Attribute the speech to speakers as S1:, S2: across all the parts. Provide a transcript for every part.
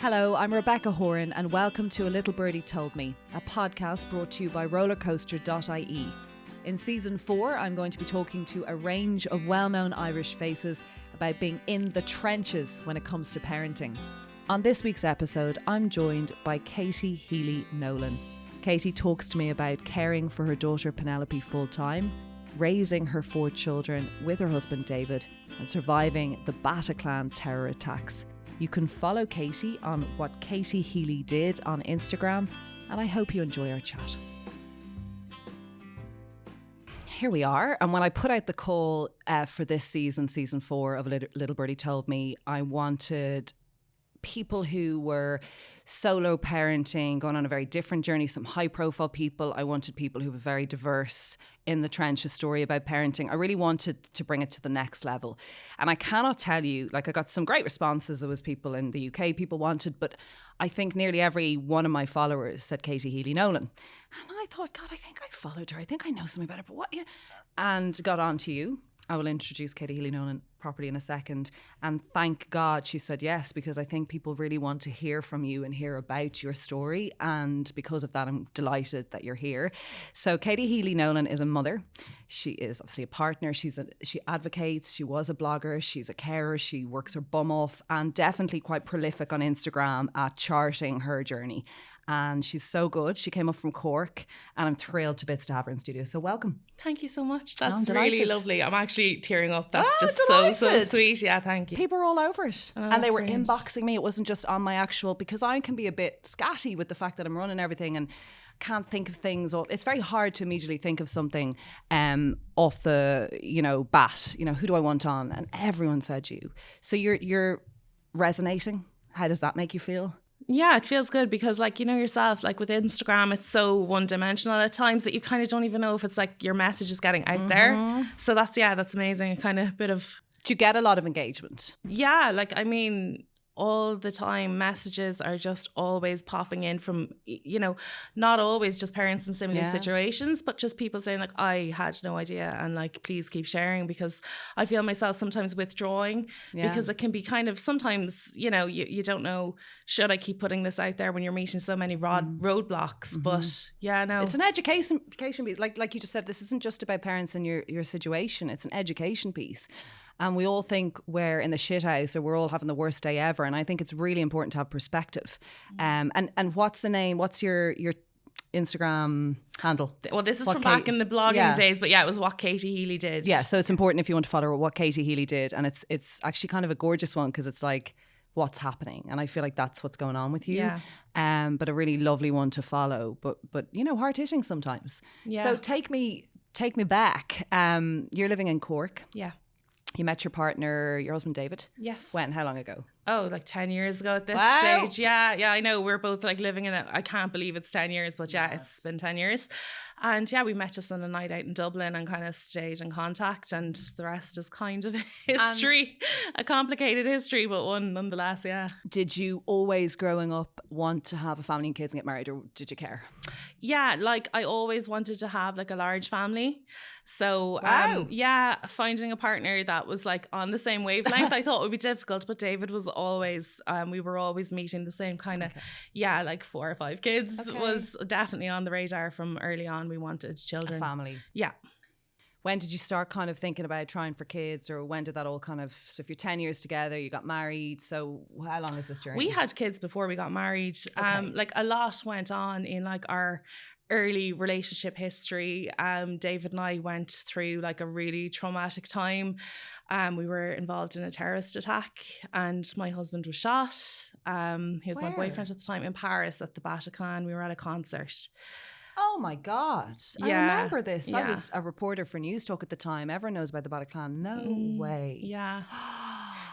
S1: Hello, I'm Rebecca Horan and welcome to A Little Birdie Told Me, a podcast brought to you by rollercoaster.ie. In season 4, I'm going to be talking to a range of well-known Irish faces about being in the trenches when it comes to parenting. On this week's episode, I'm joined by Katie Healy Nolan. Katie talks to me about caring for her daughter Penelope full-time, raising her 4 children with her husband David, and surviving the Bataclan terror attacks. You can follow Katie on What Katie Healy Did on Instagram, and I hope you enjoy our chat. Here we are, and when I put out the call for this season 4 of Little Birdie Told Me, I wanted people who were solo parenting, going on a very different journey, some high profile people. I wanted people who were very diverse in the trenches story about parenting. I really wanted to bring it to the next level. And I cannot tell you, I got some great responses. There was people in the UK people wanted, but I think nearly every one of my followers said Katie Healy Nolan. And I thought, God, I think I followed her. I think I know something about her, but what? Yeah. And got on to you. I will introduce Katie Healy Nolan properly in a second. And thank God she said yes, because I think people really want to hear from you and hear about your story. And because of that, I'm delighted that you're here. So Katie Healy Nolan is a mother. She is obviously a partner. She advocates. She was a blogger. She's a carer. She works her bum off and definitely quite prolific on Instagram at charting her journey. And she's so good. She came up from Cork and I'm thrilled to bits to have her in studio. So welcome.
S2: Thank you so much. That's really lovely. I'm actually tearing up. That's just
S1: delighted.
S2: so sweet. Yeah, thank you.
S1: People were all over it. And they were
S2: brilliant.
S1: inboxing me. It wasn't just on my actual, because I can be a bit scatty with the fact that I'm running everything and can't think of things. It's very hard to immediately think of something off the, bat. Who do I want on? And everyone said you. So you're resonating. How does that make you feel?
S2: Yeah, it feels good because yourself, with Instagram, it's so one-dimensional at times that you kind of don't even know if it's your message is getting out there. So that's amazing. Kind of a bit of...
S1: Do you get a lot of engagement?
S2: Yeah, all the time messages are just always popping in from, not always just parents in similar situations, but just people saying I had no idea and please keep sharing, because I feel myself sometimes withdrawing because it can be kind of sometimes, you don't know, should I keep putting this out there when you're meeting so many roadblocks? But
S1: it's an education piece. Like you just said, this isn't just about parents and your situation. It's an education piece. And we all think we're in the shit house or we're all having the worst day ever. And I think it's really important to have perspective. And what's the name? What's your Instagram handle?
S2: Well, this is from back in the blogging days, but it was What Katie Healy Did.
S1: Yeah, so it's important if you want to follow her, What Katie Healy Did. And it's actually kind of a gorgeous one because it's what's happening. And I feel like that's what's going on with you. Yeah. But a really lovely one to follow. But hard hitting sometimes. Yeah. So take me back. You're living in Cork.
S2: Yeah.
S1: You met your partner, your husband David?
S2: Yes.
S1: When? How long ago?
S2: Oh, 10 years ago at this stage. Yeah, I know. We're both living in it. I can't believe it's 10 years, but it's been 10 years. And we met just on a night out in Dublin and kind of stayed in contact, and the rest is kind of history. A complicated history, but one nonetheless, yeah.
S1: Did you always growing up want to have a family and kids and get married, or did you care?
S2: Yeah, I always wanted to have a large family. So, finding a partner that was on the same wavelength, I thought would be difficult, but David was always, we were always meeting the same kind of, 4 or 5 kids was definitely on the radar from early on. We wanted children.
S1: A family.
S2: Yeah.
S1: When did you start kind of thinking about trying for kids, or when did that all so if you're 10 years together, you got married, so how long is this journey?
S2: We had kids before we got married.
S1: Okay.
S2: A lot went on in our early relationship history. David and I went through a really traumatic time. We were involved in a terrorist attack and my husband was shot. He was my boyfriend at the time, in Paris at the Bataclan. We were at a concert.
S1: Oh my God. I remember this. Yeah. I was a reporter for News Talk at the time. Everyone knows about the Bataclan. No way.
S2: Yeah.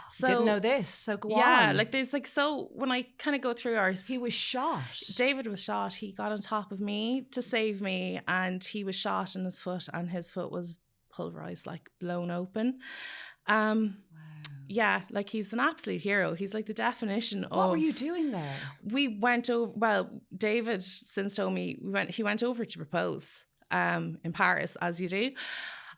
S1: So, didn't know this. So go on.
S2: Yeah, there's so when I kind of go through
S1: he was shot.
S2: David was shot. He got on top of me to save me, and he was shot in his foot, and his foot was pulverized, blown open. Wow. Yeah, he's an absolute hero. He's the definition of...
S1: What were you doing there?
S2: We went over... Well, David since told me he went over to propose in Paris, as you do.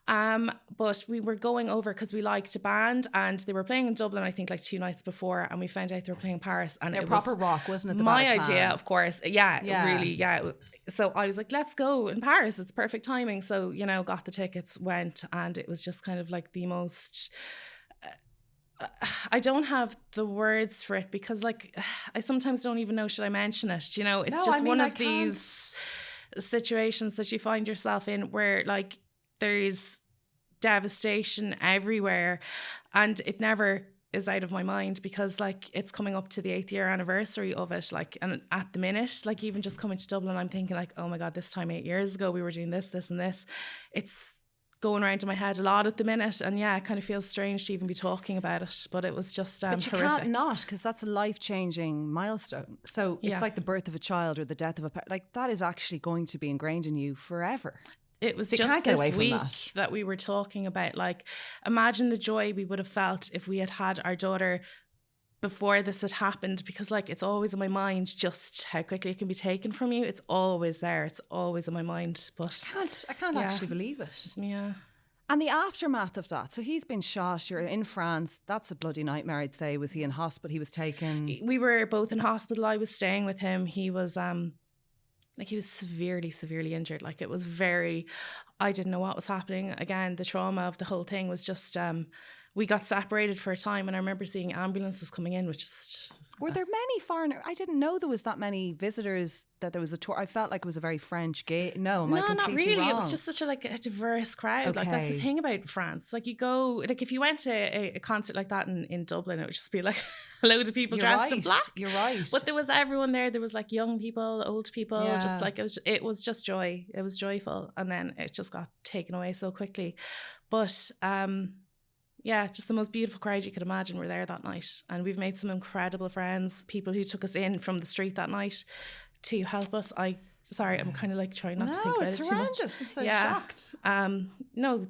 S2: But we were going over because we liked a band and they were playing in Dublin, I think like 2 nights before, and we found out they were playing in Paris, and
S1: They're
S2: it
S1: proper
S2: was
S1: rock, wasn't it? The
S2: my
S1: Bataclan?
S2: idea, of course. Yeah,
S1: Yeah.
S2: really. Yeah. So I was like, let's go in Paris. It's perfect timing. So, you know, got the tickets, went, and it was just kind of like the most... I don't have the words for it because like I sometimes don't even know, should I mention it? You know, it's one of these situations that you find yourself in where like there's devastation everywhere, and it never is out of my mind because like it's coming up to the 8th year anniversary of it, like, and at the minute, like even just coming to Dublin, I'm thinking like, oh my God, this time 8 years ago we were doing this and this. It's going around in my head a lot at the minute, and yeah, it kind of feels strange to even be talking about it, but it was just
S1: but you
S2: horrific.
S1: can't not, because that's a life-changing milestone. So it's like the birth of a child or the death of a like that is actually going to be ingrained in you forever.
S2: It was
S1: you
S2: just
S1: can't get
S2: this
S1: away from
S2: week that we were talking about, like, imagine the joy we would have felt if we had our daughter before this had happened, because like it's always in my mind just how quickly it can be taken from you. It's always there. It's always in my mind. But
S1: I can't actually believe it.
S2: Yeah.
S1: And the aftermath of that. So he's been shot. You're in France. That's a bloody nightmare, I'd say. Was he in hospital? He was taken.
S2: We were both in hospital. I was staying with him. He was he was severely injured. Like it was I didn't know what was happening. Again, the trauma of the whole thing was just we got separated for a time, and I remember seeing ambulances coming in, which just...
S1: Were there many foreigners? I didn't know there was that many visitors, that there was a tour. I felt like it was a very French gay. No, am I completely
S2: not really.
S1: wrong?
S2: It was just such a diverse crowd. Like that's the thing about France. Like you go, like if you went to a concert like that in Dublin, it would just be like a load of people dressed in black.
S1: You're right.
S2: But there was everyone there. There was like young people, old people, just like it was just joy. It was joyful. And then it just got taken away so quickly. But yeah, just the most beautiful crowd you could imagine were there that night. And we've made some incredible friends, people who took us in from the street that night to help us. Sorry, I'm kind of like trying not to think about it too much.
S1: No, it's horrendous. I'm so shocked.
S2: No,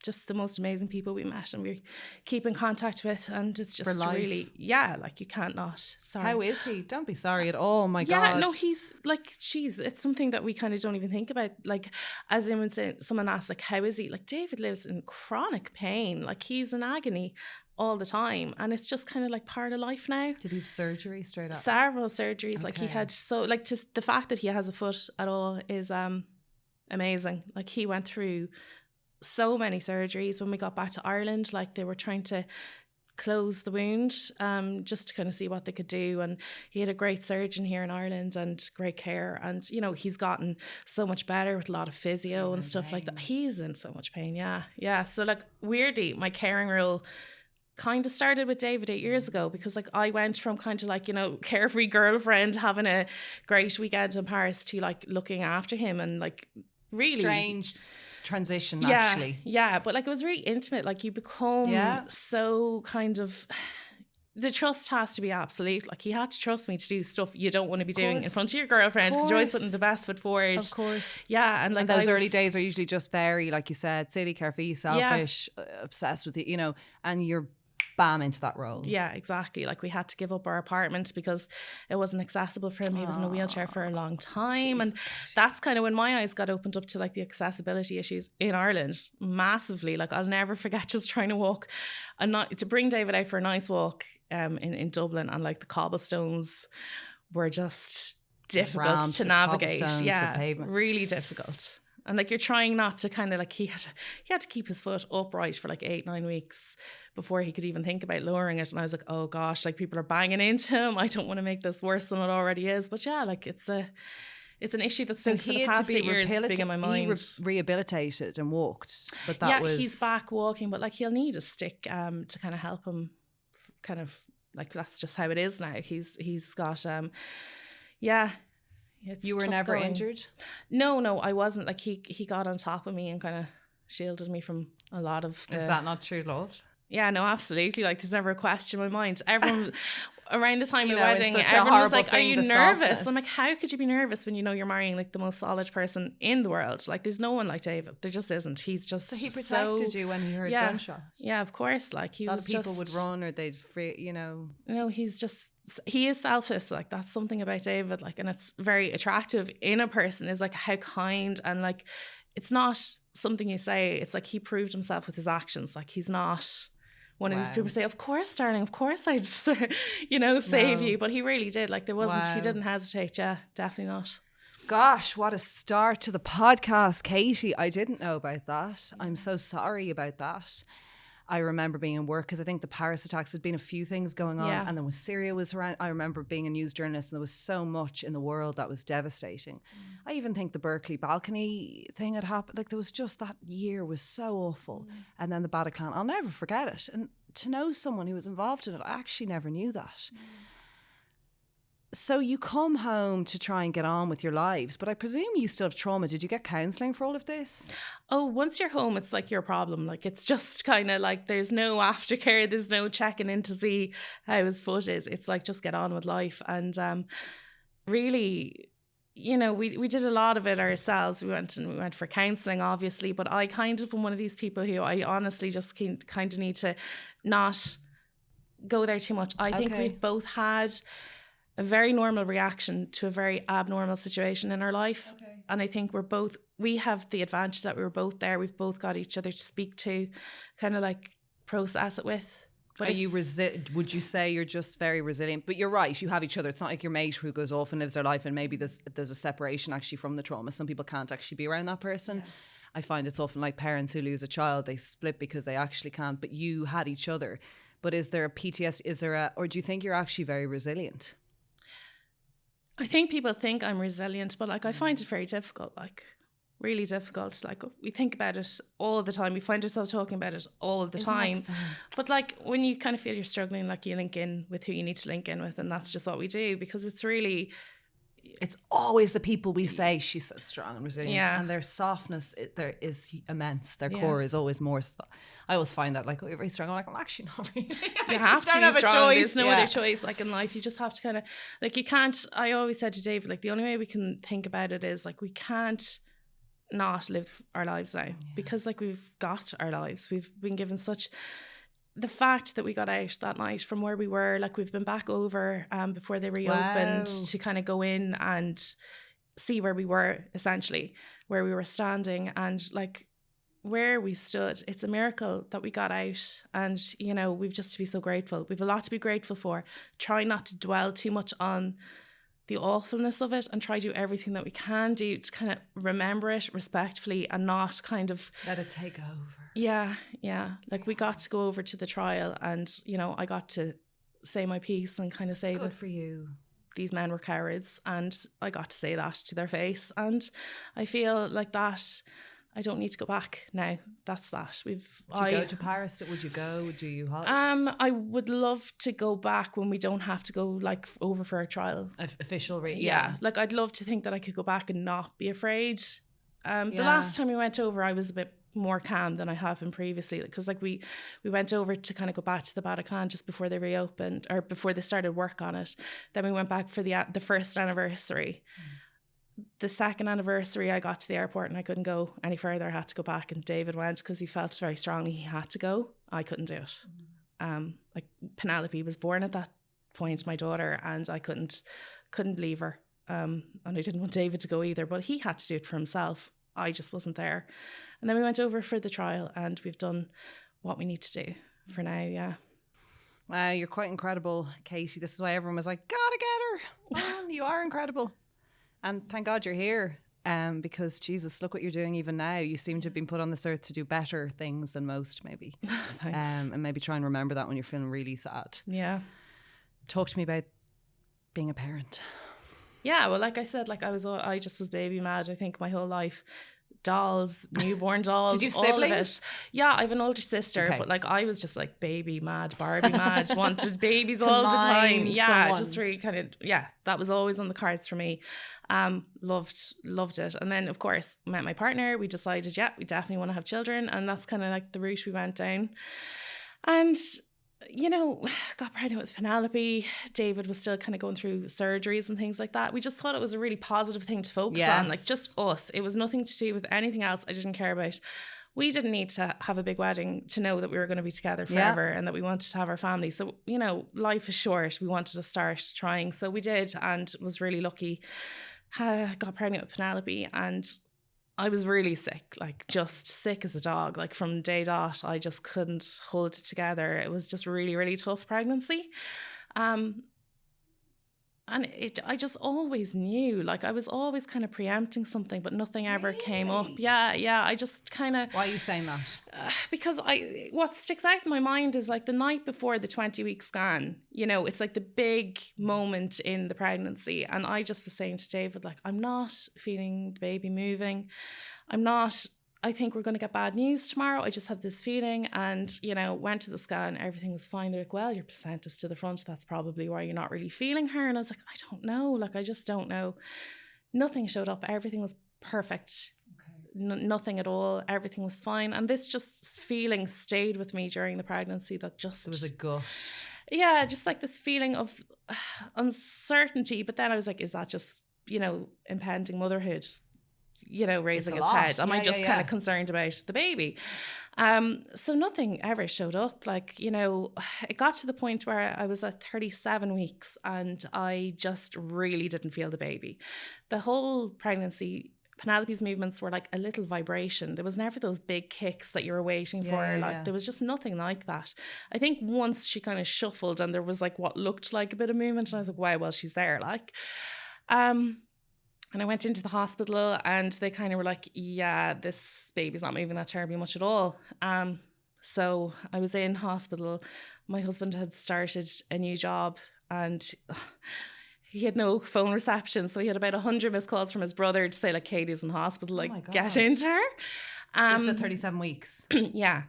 S2: just the most amazing people we met and we keep in contact with, and it's just really, like you can't not. Sorry.
S1: How is he? Don't be sorry at all. My God.
S2: Yeah, no, he's like, it's something that we kind of don't even think about. Like, as in when someone asks, like, how is he? Like, David lives in chronic pain. Like, he's in agony all the time, and it's just kind of like part of life now.
S1: Did he have surgery straight up?
S2: Several surgeries. Okay. Like he had, so like just the fact that he has a foot at all is amazing. Like he went through so many surgeries. When we got back to Ireland, like they were trying to close the wound just to kind of see what they could do, and he had a great surgeon here in Ireland and great care, and you know he's gotten so much better with a lot of physio and stuff like that. He's in so much pain. Yeah. So like weirdly, my caring role kind of started with David 8 years ago, because like I went from kind of like, you know, carefree girlfriend having a great weekend in Paris to like looking after him, and like really
S1: strange transition actually.
S2: Yeah, but like it was really intimate. Like you become so kind of, the trust has to be absolute. Like he had to trust me to do stuff you don't want to be doing in front of your girlfriend, because you're always putting the best foot forward.
S1: Of course.
S2: Yeah, and like
S1: those early days are usually just very, like you said, silly, carefree, selfish, obsessed with it, you know, and you're bam into that role.
S2: Yeah, exactly. Like we had to give up our apartment because it wasn't accessible for him. He was in a wheelchair for a long time. Jesus. And that's kind of when my eyes got opened up to like the accessibility issues in Ireland massively. Like I'll never forget just trying to walk to bring David out for a nice walk in Dublin, and like the cobblestones were just difficult to navigate. Yeah, really difficult. And like you're trying not to kind of like, he had to keep his foot upright for like 8-9 weeks before he could even think about lowering it. And I was like, oh gosh, like people are banging into him. I don't want to make this worse than it already is. But yeah, like it's an issue that's been for the past 8 years big in my mind.
S1: He rehabilitated and walked, but
S2: he's back walking, but like he'll need a stick to kind of help him. Kind of like that's just how it is now. He's got you were never injured? No, I wasn't. Like he got on top of me and kind of shielded me from a lot of
S1: Is that not true love?
S2: Yeah, no, absolutely. Like there's never a question in my mind. Everyone around the time of the wedding, everyone was like, are you nervous? Softness. I'm like, how could you be nervous when you know you're marrying like the most solid person in the world? Like there's no one like David. There just isn't. He's just
S1: so he protected you when he heard gunshot.
S2: Yeah, of course. Like he was
S1: a lot of people would run, or they'd free, you know.
S2: No, he is selfless. Like that's something about David. Like, and it's very attractive in a person, is like how kind, and like it's not something you say, it's like he proved himself with his actions. Like he's not one of these people who say, of course, darling, of course I just, save you. But he really did. Like there wasn't, he didn't hesitate. Yeah, definitely not.
S1: Gosh, what a start to the podcast, Katie. I didn't know about that. I'm so sorry about that. I remember being in work because I think the Paris attacks had been a few things going on.
S2: Yeah.
S1: And then when Syria was around, I remember being a news journalist and there was so much in the world that was devastating. I even think the Berkeley balcony thing had happened. Like there was just, that year was so awful. And then the Bataclan, I'll never forget it. And to know someone who was involved in it, I actually never knew that. So you come home to try and get on with your lives, but I presume you still have trauma. Did you get counselling for all of this?
S2: Oh, once you're home, it's like your problem. Like it's just kind of like there's no aftercare, there's no checking in to see how his foot is. It's like just get on with life. And really, we did a lot of it ourselves. We went for counselling, obviously, but I kind of am one of these people who I honestly just kind of need to not go there too much. I think we've both had a very normal reaction to a very abnormal situation in our life. Okay. And I think we have the advantage that we were both there. We've both got each other to speak to, kind of like process it with. But
S1: are you would you say you're just very resilient? But you're right, you have each other. It's not like your mate who goes off and lives their life and maybe there's a separation actually from the trauma. Some people can't actually be around that person. Yeah. I find it's often like parents who lose a child, they split because they actually can't, but you had each other. But is there a PTSD, or do you think you're actually very resilient?
S2: I think people think I'm resilient, but like I find it very difficult, like really difficult. Like we think about it all the time. We find ourselves talking about it all the time. But like when you kind of feel you're struggling, like you link in with who you need to link in with, and that's just what we do, because it's
S1: always the people we say she's so strong and resilient, and their softness there is immense. Their core is always more. I always find that like, oh, you're very strong. I'm like, I'm actually not really.
S2: You have to be strong. There's no other choice. Like in life, you just have to kind of like, you can't. I always said to David, like the only way we can think about it is like we can't not live our lives now, because like we've got our lives. We've been given such. The fact that we got out that night from where we were, like we've been back over before they reopened to kind of go in and see where we were, essentially, where we were standing and like where we stood. It's a miracle that we got out, and we've just to be so grateful. We've a lot to be grateful for. Try not to dwell too much on the awfulness of it and try to do everything that we can do to kind of remember it respectfully and not kind of
S1: let it take over.
S2: Yeah. Like we got to go over to the trial and, I got to say my piece and kind of say
S1: good for you.
S2: These men were cowards, and I got to say that to their face. And I feel like that I don't need to go back now. That's that. Would you
S1: go to Paris? Would you go? Do you?
S2: I would love to go back when we don't have to go like over for a trial.
S1: Official,
S2: yeah. Like I'd love to think that I could go back and not be afraid. The last time we went over, I was a bit more calm than I have been previously, because like we went over to kind of go back to the Bataclan just before they reopened or before they started work on it. Then we went back for the first anniversary. The second anniversary, I got to the airport and I couldn't go any further. I had to go back, and David went because he felt very strongly he had to go. I couldn't do it. Like Penelope was born at that point, my daughter, and I couldn't leave her. And I didn't want David to go either, but he had to do it for himself. I just wasn't there. And then we went over for the trial, and we've done what we need to do for now. Yeah.
S1: Wow, you're quite incredible, Katie. This is why everyone was like, gotta get her. Man, you are incredible. And thank God you're here, because Jesus, look what you're doing even now. You seem to have been put on this earth to do better things than most, maybe.
S2: Thanks.
S1: And maybe try and remember that when you're feeling really sad.
S2: Yeah.
S1: Talk to me about being a parent.
S2: Yeah, well, like I said, like I just was baby mad, I think, my whole life. Dolls, newborn dolls.
S1: Did you have
S2: all
S1: siblings?
S2: Of it. Yeah, I have an older sister, but like I was just like baby mad, Barbie mad, wanted babies all the time. Yeah, just really kind of, that was always on the cards for me. Loved it. And then of course met my partner. We decided, we definitely want to have children, and that's kind of like the route we went down. And got pregnant with Penelope. David was still kind of going through surgeries and things like that. We just thought it was a really positive thing to focus on, like just us. It was nothing to do with anything else I didn't care about. We didn't need to have a big wedding to know that we were going to be together forever and that we wanted to have our family. So, life is short. We wanted to start trying. So we did, and was really lucky. Got pregnant with Penelope, and I was really sick, like just sick as a dog. Like from day dot, I just couldn't hold it together. It was just really, really tough pregnancy. And I just always knew, like I was always kind of preempting something, but nothing ever came up. Yeah. I just kind of.
S1: Why are you saying that?
S2: Because what sticks out in my mind is like the night before the 20-week scan, you know, it's like the big moment in the pregnancy. And I just was saying to David, like, I'm not feeling the baby moving. I think we're going to get bad news tomorrow. I just have this feeling. And, you know, went to the scan, everything was fine. They're like, well, your placenta's to the front. That's probably why you're not really feeling her. And I was like, I don't know. Like, I just don't know. Nothing showed up. Everything was perfect. Okay. Nothing at all. Everything was fine. And this just feeling stayed with me during the pregnancy that just...
S1: There was a gut.
S2: Yeah, just like this feeling of uncertainty. But then I was like, is that just, you know, impending motherhood? You know, raising its head. Am I just kind of concerned about the baby? So nothing ever showed up. Like, you know, it got to the point where I was at 37 weeks and I just really didn't feel the baby. The whole pregnancy, Penelope's movements were like a little vibration. There was never those big kicks that you were waiting for. There was just nothing like that. I think once she kind of shuffled and there was like what looked like a bit of movement, and I was like, wow, well, she's there. Like, and I went into the hospital and they kind of were like, yeah, this baby's not moving that terribly much at all. So I was in hospital. My husband had started a new job and he had no phone reception. So he had about 100 missed calls from his brother to say, like, Katie's in hospital, like, get into her.
S1: This is at 37 weeks.
S2: Yeah.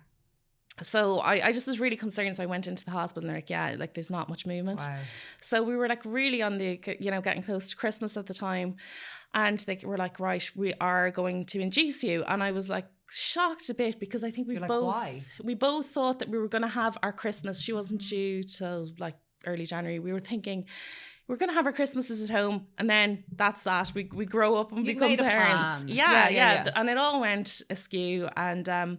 S2: So I just was really concerned. So I went into the hospital and they're like, yeah, like there's not much movement.
S1: Wow.
S2: So we were like really on the, you know, getting close to Christmas at the time. And they were like, right, we are going to induce you. And I was like shocked a bit because I think we both thought that we were going to have our Christmas. She wasn't due till like early January. We were thinking we're going to have our Christmases at home and then that's that. We grow up and become parents. Yeah. And it all went askew. And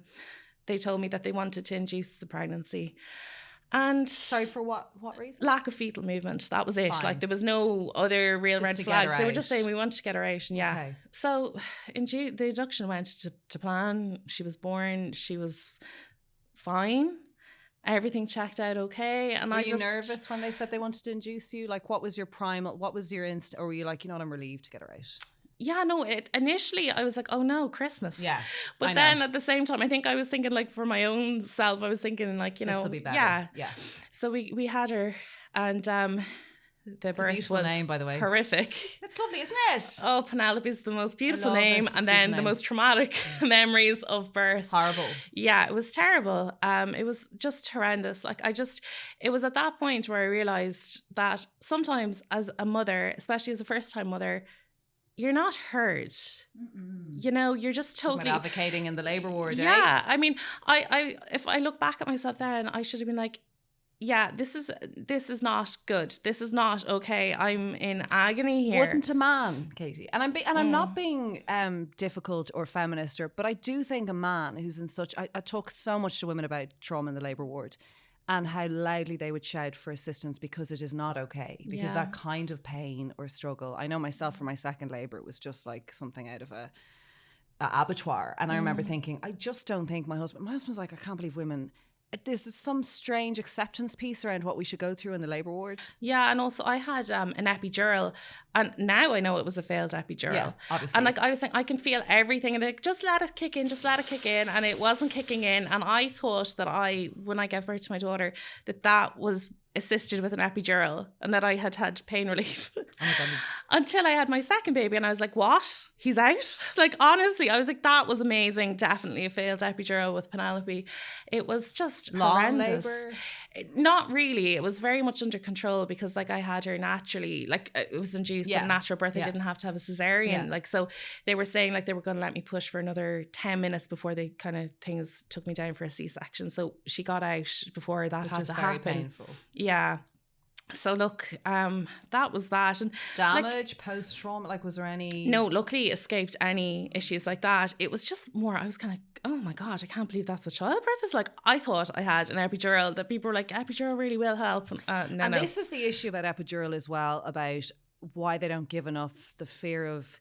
S2: they told me that they wanted to induce the pregnancy. And
S1: sorry, for what reason?
S2: Lack of fetal movement. That was it. Fine. Like there was no other real red flags. They were just saying we wanted to get her out. And yeah. Okay. So the induction went to plan. She was born. She was fine. Everything checked out okay. And
S1: were you nervous when they said they wanted to induce you? Like what was your instinct? Or were you like, you know what, I'm relieved to get her out?
S2: Yeah, no, initially I was like, oh no, Christmas.
S1: Yeah.
S2: But then at the same time, I think I was thinking like for my own self, I was thinking like, you know,
S1: this'll be better. Yeah.
S2: So we had her and the birth was
S1: name, by the way.
S2: Horrific.
S1: It's lovely, isn't it?
S2: Oh, Penelope's the most beautiful name. And then the most traumatic memories of birth.
S1: Horrible.
S2: Yeah, it was terrible. It was just horrendous. Like it was at that point where I realized that sometimes as a mother, especially as a first time mother, you're not heard. You know, you're just totally
S1: advocating in the labour ward.
S2: Yeah, I mean, I if I look back at myself then, I should have been like, yeah, this is not good. This is not okay. I'm in agony here.
S1: Wouldn't a man, Katie? And I'm not being difficult or feminist, but I do think a man who's in such. I talk so much to women about trauma in the labour ward. And how loudly they would shout for assistance because it is not okay. Because that kind of pain or struggle, I know myself for my second labour, it was just like something out of a abattoir. And I remember thinking, I just don't think my husband's like, I can't believe women. There's some strange acceptance piece around what we should go through in the labour ward.
S2: Yeah, and also I had an epidural, and now I know it was a failed epidural. Yeah,
S1: obviously.
S2: And like I was saying, I can feel everything, and they're like, just let it kick in, and it wasn't kicking in. And I thought that when I gave birth to my daughter, that was assisted with an epidural and that I had pain relief. Oh my God. Until I had my second baby and I was like, what? He's out? Like, honestly, I was like, that was amazing. Definitely a failed epidural with Penelope. It was just
S1: long
S2: horrendous.
S1: Labour?
S2: Not really. It was very much under control because like I had her naturally, like it was induced, but natural birth. I didn't have to have a cesarean. Like, so they were saying like they were going to let me push for another 10 minutes before they kind of things took me down for a C-section. So she got out before that had to happen.
S1: Painful.
S2: Yeah. So look, that was that. And
S1: damage, post-trauma, like was there any?
S2: No, luckily escaped any issues like that. It was just more, I was kind of, oh my God, I can't believe that's what childbirth is like. I thought I had an epidural, that people were like, epidural really will help. No.
S1: This is the issue about epidural as well, about why they don't give enough, the fear of,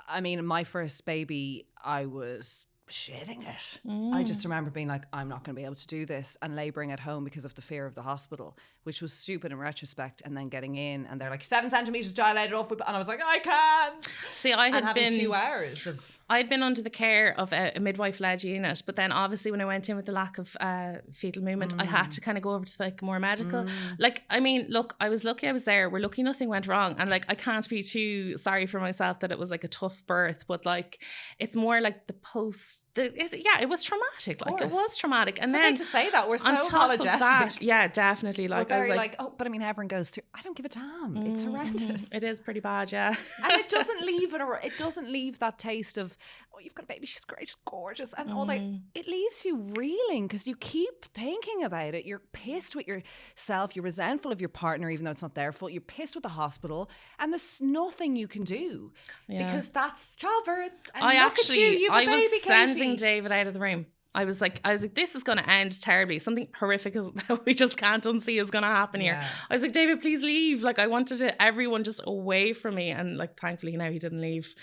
S1: I mean, my first baby, I was shitting it. I just remember being like, I'm not going to be able to do this, and labouring at home because of the fear of the hospital, which was stupid in retrospect. And then getting in and they're like 7 centimetres dilated off, and I was like, I can't.
S2: See, I had been
S1: 2 hours of...
S2: I'd been under the care of a midwife-led unit, but then obviously when I went in with the lack of fetal movement, I had to kind of go over to like more medical. Like, I mean, look, I was lucky I was there. We're lucky nothing went wrong. And like, I can't be too sorry for myself that it was like a tough birth, but like, it's more like the post... it was traumatic. Like, it was traumatic. And
S1: it's
S2: then
S1: okay to say that. We're so
S2: on top
S1: apologetic.
S2: of that, yeah, definitely. Like,
S1: we're very
S2: I was
S1: like, oh, but I mean, everyone goes through... I don't give a damn. It's horrendous.
S2: It is pretty bad, yeah.
S1: And it doesn't leave that taste of, oh, you've got a baby, she's great, she's gorgeous, and all that. It leaves you reeling because you keep thinking about it. You're pissed with yourself. You're resentful of your partner, even though it's not their fault. You're pissed with the hospital, and there's nothing you can do because that's childbirth. And I was
S2: sending David out of the room. I was like, this is going to end terribly. Something horrific that we just can't unsee is going to happen here. I was like, David, please leave. Like, I wanted everyone just away from me. And like, thankfully now he didn't leave.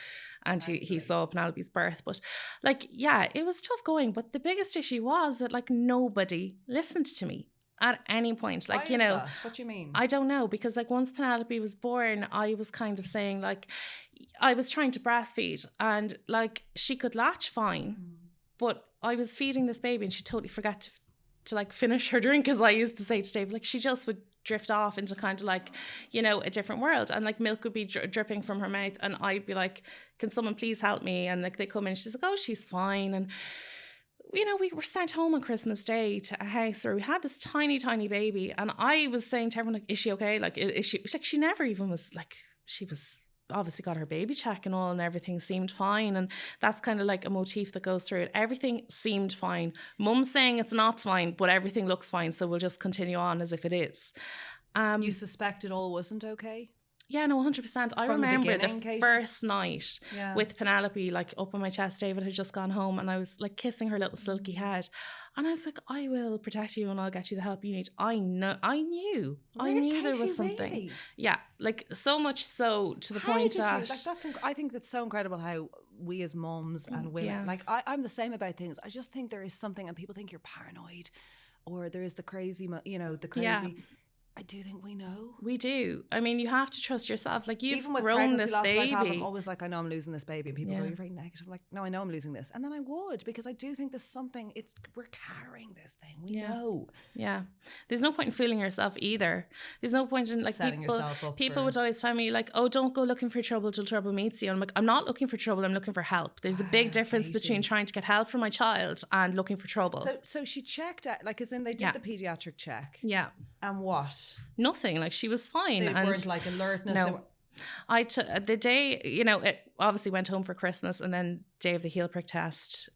S2: And he saw Penelope's birth. But like, yeah, it was tough going. But the biggest issue was that like nobody listened to me at any point. Like,
S1: Why is that? What do you mean?
S2: I don't know. Because like once Penelope was born, I was kind of saying like, I was trying to breastfeed and like she could latch fine. But I was feeding this baby and she totally forgot to like finish her drink, as I used to say to Dave. Like, she just would drift off into kind of like, you know, a different world, and like milk would be dripping from her mouth, and I'd be like, can someone please help me? And like they come in, she's like, oh, she's fine. And you know, we were sent home on Christmas Day to a house where we had this tiny baby, and I was saying to everyone like, is she okay? Like, is she like, she never even was like, she was obviously got her baby check and all, and everything seemed fine. And that's kind of like a motif that goes through it. Everything seemed fine. Mum's saying it's not fine, but everything looks fine, so we'll just continue on as if it is.
S1: You suspect it all wasn't okay?
S2: Yeah, no, 100%. I remember the first night with Penelope, like up on my chest. David had just gone home, and I was like kissing her little silky head, and I was like, I will protect you and I'll get you the help you need. I knew there was something. Really? Yeah, like so much so to the point that
S1: I think that's so incredible how we as mums and women, like I'm the same about things. I just think there is something, and people think you're paranoid, or there is the crazy, the crazy. Yeah. I do think we know.
S2: We do. I mean, you have to trust yourself. Like, you've
S1: even with
S2: grown this baby.
S1: I'm always like, I know I'm losing this baby, and people go, you're very negative. I'm like, no, I know I'm losing this, and then I would, because I do think there's something. We're carrying this thing. We know. Yeah.
S2: There's no point in fooling yourself either. There's no point in like setting yourself up. People would always tell me like, oh, don't go looking for trouble till trouble meets you. And I'm like, I'm not looking for trouble. I'm looking for help. There's a big difference between trying to get help for my child and llooking for trouble.
S1: So she checked out, like, as in they did the pediatric check.
S2: Yeah.
S1: And what?
S2: Nothing. Like, she was fine.
S1: They weren't like alertness.
S2: No. The day, you know, it obviously went home for Christmas, and then day of the heel prick test,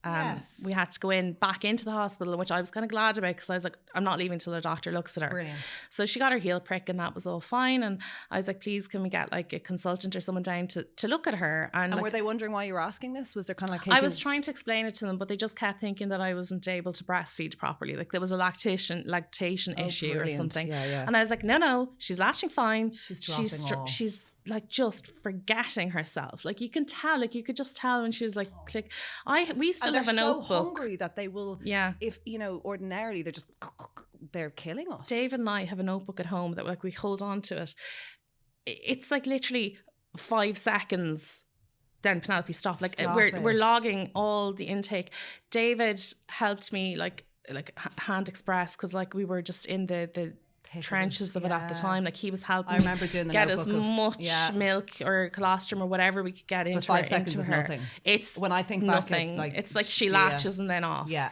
S2: we had to go back into the hospital, which I was kind of glad about, because I was like, I'm not leaving till a doctor looks at her. Brilliant. So she got her heel prick, and that was all fine. And I was like, please, can we get like a consultant or someone down to look at her? And like,
S1: were they wondering why you were asking this? Was there kind of like,
S2: I was trying to explain it to them, but they just kept thinking that I wasn't able to breastfeed properly. Like, there was a lactation issue or something. Yeah. And I was like, no, she's latching fine. She's like just forgetting herself. Like, you can tell, like you could just tell when she was like, click. We still have a notebook.
S1: So hungry that they will. Yeah. If you know, ordinarily they're killing us.
S2: David and I have a notebook at home that like we hold on to it. It's like literally 5 seconds. Then Penelope stopped. Like we're logging all the intake. David helped me like hand express, because like we were just in the trenches of it at the time. Like, he was helping
S1: I remember doing the
S2: get as much milk or colostrum or whatever we could get into
S1: 5 seconds is nothing.
S2: It's
S1: when I think
S2: nothing.
S1: Back at,
S2: it's like she latches and then off.
S1: Yeah.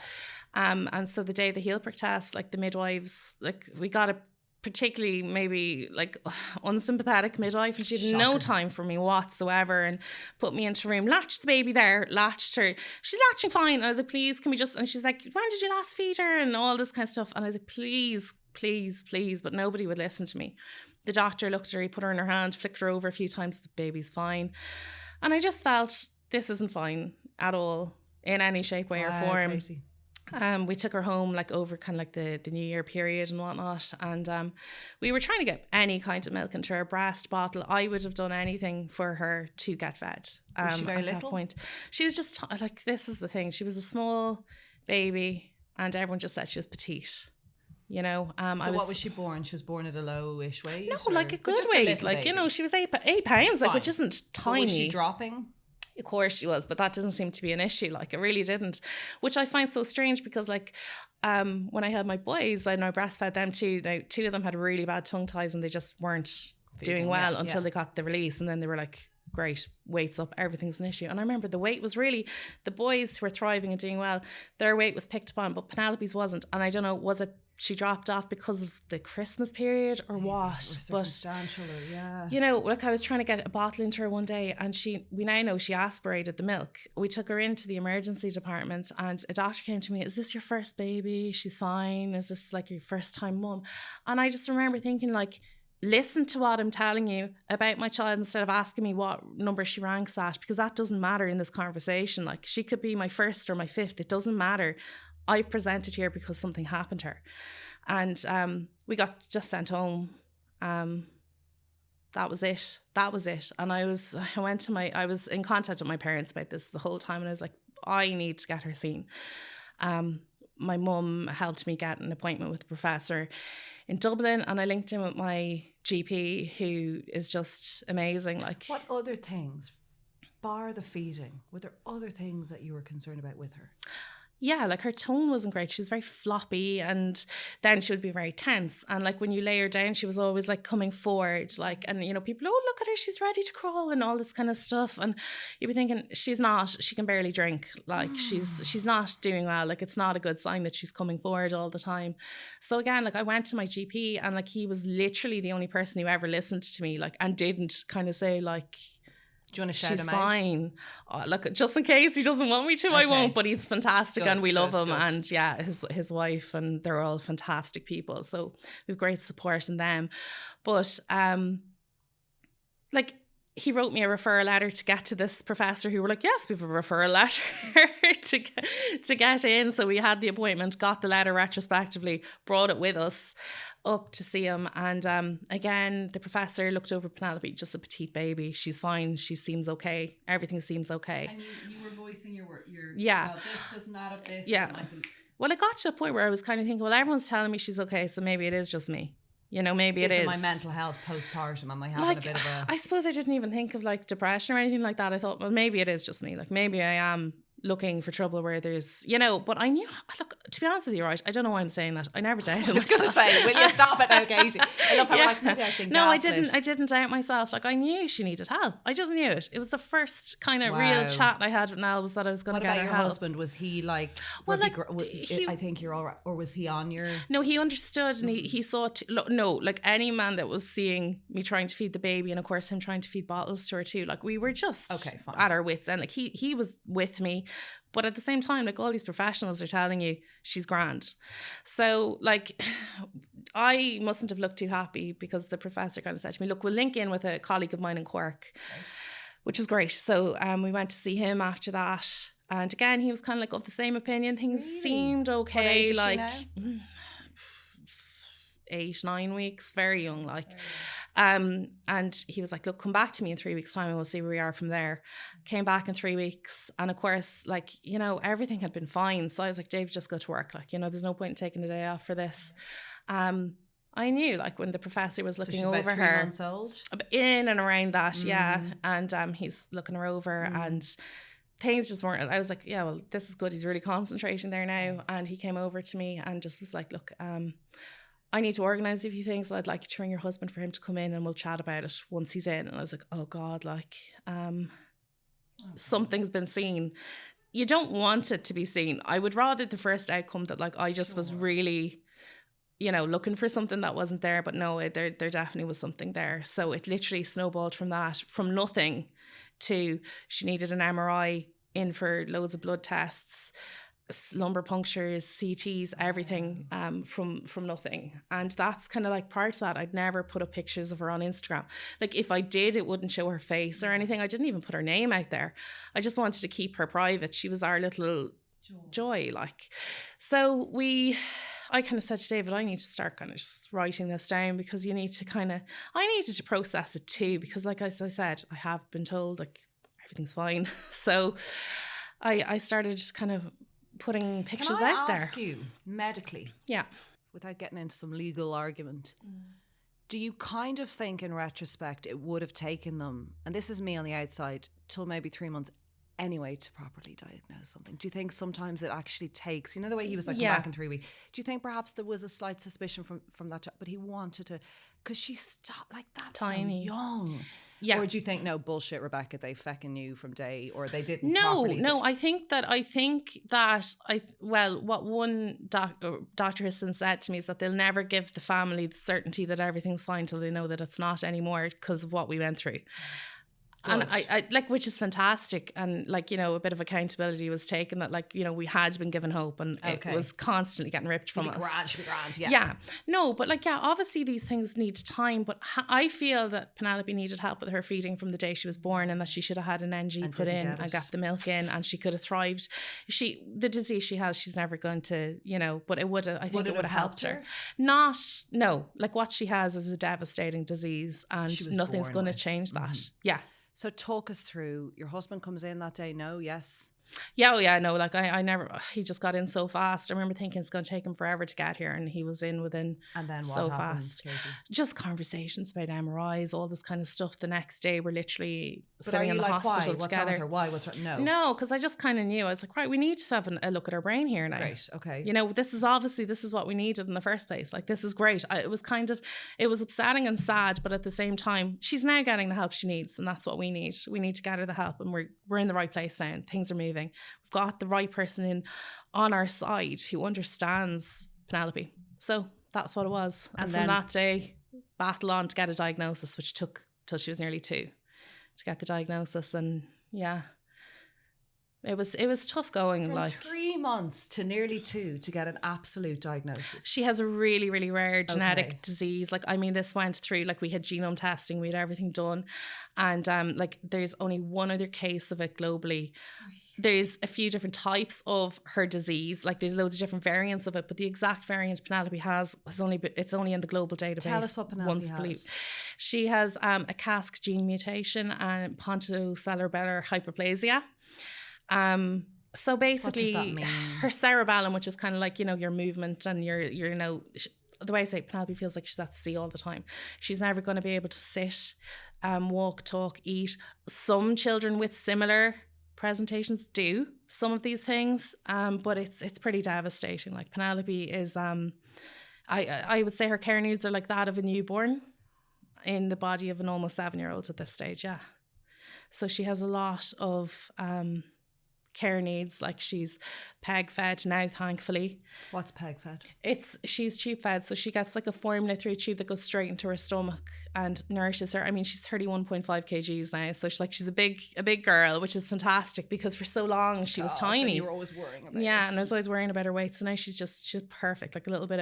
S2: And so the day of the heel prick test, like the midwives, like we got a particularly maybe like unsympathetic midwife, and she had no time for me whatsoever, and put me into a room, latched the baby there, latched her, she's latching fine. And I was like, please, can we just, and she's like, when did you last feed her, and all this kind of stuff. And I was like, please, but nobody would listen to me. The doctor looked at her, he put her in her hand, flicked her over a few times, the baby's fine. And I just felt, this isn't fine at all, in any shape, way or form.
S1: Crazy.
S2: We took her home like over kind of like the New Year period and whatnot, and we were trying to get any kind of milk into her breast bottle. I would have done anything for her to get fed.
S1: Was she very
S2: at
S1: little?
S2: that point, she was just like, this is the thing. She was a small baby, and everyone just said she was petite. You know,
S1: So what was she born? She was born at a low-ish weight?
S2: No, like a good weight. Like,
S1: baby.
S2: you know, she was 8 pounds, like, which isn't tiny.
S1: But was she dropping?
S2: Of course she was, but that doesn't seem to be an issue. Like, it really didn't, which I find so strange because, like, when I had my boys, I breastfed them too. Now, 2 of them had really bad tongue ties and they just weren't doing well until they got the release, and then they were like, great, weight's up, everything's an issue. And I remember the weight was really, the boys who were thriving and doing well, their weight was picked up on, but Penelope's wasn't. And I don't know, was it she dropped off because of the Christmas period or what?
S1: Circumstantial, yeah.
S2: You know, like I was trying to get a bottle into her one day, and we now know she aspirated the milk. We took her into the emergency department, and a doctor came to me, is this your first baby? She's fine. Is this like your first time mum? And I just remember thinking, like, listen to what I'm telling you about my child instead of asking me what number she ranks at, because that doesn't matter in this conversation. Like, she could be my first or my fifth. It doesn't matter. I've presented here because something happened to her. And we got just sent home. That was it. And I was in contact with my parents about this the whole time, and I was like, I need to get her seen. My mum helped me get an appointment with a professor in Dublin, and I linked in with my GP, who is just amazing. Like,
S1: what other things, bar the feeding, were there other things that you were concerned about with her?
S2: Yeah, like her tone wasn't great. She was very floppy, and then she would be very tense. And like when you lay her down, she was always like coming forward, like, and you know, people, oh, look at her, she's ready to crawl and all this kind of stuff. And you'd be thinking, she's not, she can barely drink. Like she's not doing well. Like, it's not a good sign that she's coming forward all the time. So again, like I went to my GP, and like he was literally the only person who ever listened to me, like, and didn't kind of say like,
S1: do you want to shout
S2: she's
S1: him
S2: fine. Look, just in case he doesn't want me to, okay. I won't. But he's fantastic, and we love him. Good. And yeah, his wife, and they're all fantastic people. So we have great support in them. But like, he wrote me a referral letter to get to this professor, who were like, yes, we have a referral letter to get in. So we had the appointment, got the letter retrospectively, brought it with us up to see him. And again, the professor looked over Penelope, just a petite baby. She's fine. She seems okay. Everything seems okay.
S1: And you were voicing your
S2: yeah.
S1: Well, this doesn't add up this.
S2: Yeah. Well, it got to a point where I was kind of thinking, well, everyone's telling me she's okay, so maybe it is just me. You know, maybe it is.
S1: My mental health postpartum? Am I having
S2: like,
S1: a bit of a...
S2: I suppose I didn't even think of like depression or anything like that. I thought, well, maybe it is just me. Like, maybe I am looking for trouble where there's, you know, but I knew, look, to be honest with you, right, I don't know why I'm saying that. I never doubted myself.
S1: I was going to say, will you stop it now, Katie? I love how like, maybe I think
S2: no, I didn't doubt myself. Like, I knew she needed help. I just knew it. It was the first kind of real chat I had with Nell, was that I was going to get her help. What about your
S1: husband? Was he like, well, like, I think you're all right, or was he on your...
S2: No, he understood, and he saw, like any man that was seeing me trying to feed the baby, and of course him trying to feed bottles to her too, like, we were just at our wits' end. Like, he was with me. But at the same time, like, all these professionals are telling you she's grand. So, like, I mustn't have looked too happy, because the professor kind of said to me, look, we'll link in with a colleague of mine in Cork, which was great. So we went to see him after that. And again, he was kind of like of the same opinion. Things seemed okay.
S1: What age is
S2: like
S1: she now?
S2: 8-9 weeks, very young, like. And he was like, look, come back to me in 3 weeks' time and we'll see where we are from there. Came back in 3 weeks, and of course, like, you know, everything had been fine. So I was like, Dave, just go to work. Like, you know, there's no point in taking a day off for this. I knew, like, when the professor was looking over
S1: about 3
S2: her,
S1: months old,
S2: in and around that, yeah. And he's looking her over, and things just weren't. I was like, yeah, well, this is good. He's really concentrating there now. And he came over to me and just was like, look, I need to organise a few things. I'd like you to ring your husband for him to come in, and we'll chat about it once he's in. And I was like, oh God, like, something's been seen. You don't want it to be seen. I would rather the first outcome that, like, I just was really, you know, looking for something that wasn't there. But no, there definitely was something there. So it literally snowballed from that, from nothing to she needed an MRI in for loads of blood tests, lumbar punctures, CTs, everything, from nothing. And that's kind of like, prior to that, I'd never put up pictures of her on Instagram. Like, if I did, it wouldn't show her face or anything. I didn't even put her name out there. I just wanted to keep her private. She was our little joy. Like, so I kind of said to David, I need to start kind of just writing this down, because you need to I needed to process it too, because like as I said, I have been told like everything's fine. So I started just kind of putting pictures out there.
S1: Can I ask you, medically, without getting into some legal argument, do you kind of think in retrospect it would have taken them, and this is me on the outside, till maybe 3 months anyway to properly diagnose something? Do you think sometimes it actually takes, the way he was like, come back in 3 weeks, do you think perhaps there was a slight suspicion from that, but he wanted to, because she stopped like that tiny, so young? Yeah. Or do you think, no, bullshit, Rebecca, they fecking knew from day, or they didn't properly?
S2: No, I think that what one doctor has since said to me is that they'll never give the family the certainty that everything's fine till they know that it's not anymore, because of what we went through. Good. And I like, which is fantastic. And like, a bit of accountability was taken, that like, we had been given hope, and it was constantly getting ripped from us.
S1: Grand,
S2: yeah. No, but like, obviously these things need time, but I feel that Penelope needed help with her feeding from the day she was born, and that she should have had an NG put in and got the milk in, and she could have thrived. The disease she has, she's never going to, but it would have, I think it would have helped her. Like what she has is a devastating disease, and nothing's going to change that. Mm-hmm. Yeah.
S1: So talk us through, your husband comes in that day, no, yes?
S2: Yeah, no, like I never, he just got in so fast. I remember thinking it's going to take him forever to get here, and he was in within
S1: and then
S2: so
S1: what happened,
S2: fast.
S1: Katie?
S2: Just conversations about MRIs, all this kind of stuff. The next day we're literally sitting in the hospital together.
S1: What's wrong with her? Why? What's wrong?
S2: No, because I just kind of knew. I was like, right, we need to have a look at our brain here now.
S1: Great, okay.
S2: This is what we needed in the first place. Like, this is great. It was upsetting and sad, but at the same time, she's now getting the help she needs, and that's what we need. We need to get her the help, and we're in the right place now, and things are moving. We've got the right person on our side who understands Penelope. So that's what it was. And from that day, battle on to get a diagnosis, which took till she was nearly 2 to get the diagnosis. And yeah, it was tough going.
S1: From 3 months to nearly 2 to get an absolute diagnosis.
S2: She has a really, really rare genetic disease. Like, I mean, this went through, like, we had genome testing, we had everything done. And like, there's only one other case of it globally. There's a few different types of her disease. Like, there's loads of different variants of it, but the exact variant Penelope has it's only in the global database. Tell
S1: us what Penelope has.
S2: She has a Cas gene mutation and pontocerebellar hyperplasia. So basically, her cerebellum, which is kind of like, your movement and your the way I say it, Penelope feels like she's at sea all the time. She's never going to be able to sit, walk, talk, eat. Some children with similar presentations do some of these things, but it's pretty devastating. Like, Penelope is I would say her care needs are like that of a newborn in the body of an almost 7-year-old at this stage. Yeah, so she has a lot of care needs. Like, she's peg fed now, thankfully.
S1: What's peg fed?
S2: She's tube fed, so she gets like a formula through a tube that goes straight into her stomach and nourishes her. I mean, she's 31.5 kgs now, so she's a big girl, which is fantastic, because for so long she was tiny.
S1: So you were always worrying about
S2: and I was always worrying about her weight. So now she's perfect, like a little bit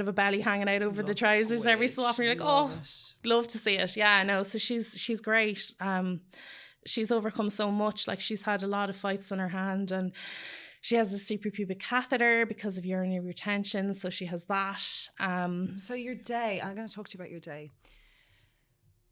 S2: of a belly hanging out over the trousers every so often. You're like, love to see it. Yeah, no, so she's great. She's overcome so much. Like, she's had a lot of fights on her hand, and she has a suprapubic catheter because of urinary retention. So she has that.
S1: So your day, I'm going to talk to you about your day.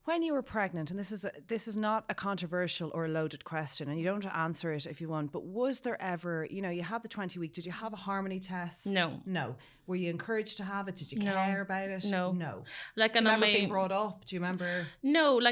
S1: When you were pregnant, and this is not a controversial or a loaded question, and you don't have to answer it if you want, but was there ever, you had the 20-week, did you have a harmony test?
S2: No.
S1: Were you encouraged to have it? Did you care about it?
S2: No. Like,
S1: do you remember being brought up? Do you remember?
S2: No.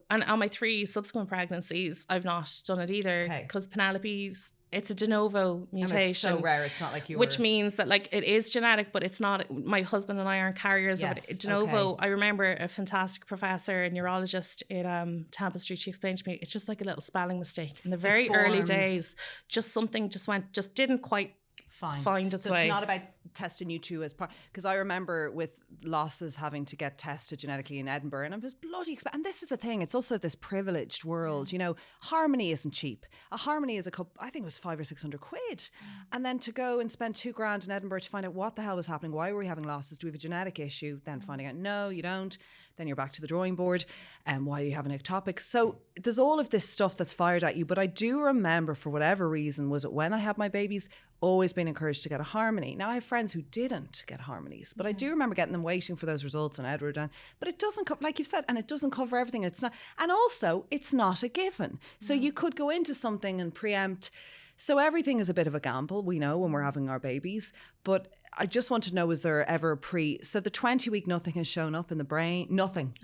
S2: And on my 3 subsequent pregnancies, I've not done it either, because Penelope's, it's a de novo mutation.
S1: And it's so rare. It's not like you were...
S2: Which means that, like, it is genetic, but it's not... My husband and I aren't carriers of it. De novo, I remember a fantastic professor, a neurologist in Tampa Street, she explained to me, it's just like a little spelling mistake. In the very early days, just something just didn't quite find its
S1: so
S2: way.
S1: It's not about testing you two as part, because I remember with losses having to get tested genetically in Edinburgh, and it was bloody expensive. And this is the thing, it's also this privileged world, you know. Harmony isn't cheap. A harmony is I think it was 500 or 600 quid, and then to go and spend $2,000 in Edinburgh to find out what the hell was happening, why were we having losses, do we have a genetic issue, then finding out no you don't, then you're back to the drawing board, and why are you having ectopics. So there's all of this stuff that's fired at you. But I do remember, for whatever reason, was it when I had my babies, always been encouraged to get a harmony. Now I have friends who didn't get harmonies, but I do remember getting them waiting for those results on Edward. But it doesn't cover, like you've said, and it doesn't cover everything. It's not, and also it's not a given. So you could go into something and preempt. So everything is a bit of a gamble, we know, when we're having our babies. But I just want to know, was there ever so the 20-week nothing has shown up in the brain? Nothing.